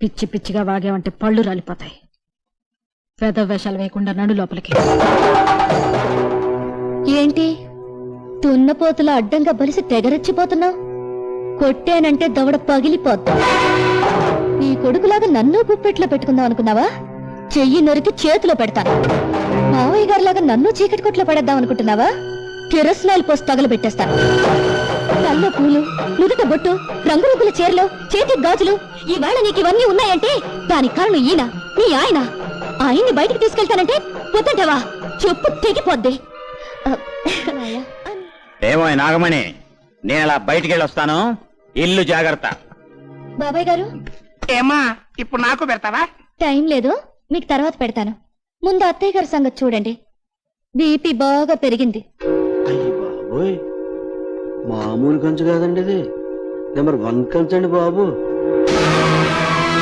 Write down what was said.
పిచ్చి పిచ్చిగా వాగావంటే పళ్ళు రాలిపోతాయి. పెద్ద వేషాలు వేయకుండా నడు లోపలికి. ఏంటి తున్నపోతుల అడ్డంగా బలిసి తెగరెచ్చిపోతున్నావు? కొట్టానంటే దవడ పగిలిపోతా. ఈ కొడుకులాగా నన్ను గుప్పెట్లో పెట్టుకుందాం అనుకున్నావా? చెయ్యి నరికి చేతిలో పెడతాను. మావయ్య గారిలాగా నన్ను చీకటి కొట్లో పడేద్దాం అనుకుంటున్నావా? కిరసనాయిల్ పోసి తగలబెట్టేస్తాను. తల్లో పూలు, నుదుట బొట్టు, రంగురంగుల చీరలు, చేతి గాజులు, ఈవేళ నీకు ఇవన్నీ ఉన్నాయంటే దానికి కారణం ఈయన, నీ ఆయన. ఆయన్ని బయటికి తీసుకెళ్తానంటే పొద్దంటావా? చెప్పు తెగిపోద్ది. ఏమో నాగమణి, నేను అలా బయటికి వెళ్ళొస్తాను. ఇల్లు జాగ్రత్త. బాబాయ్ గారు, ఏమా ఇప్పుడు నాకు పెడతావా? టైం లేదు, మీకు తర్వాత పెడతాను. ముందు అత్తయ్య గారి సంగతి చూడండి. బీపీ బాగా పెరిగింది. అయ్యి బాబోయ్, మామూలు కంచు కాదండి ఇది, నెంబర్ 1 కంచండి బాబు.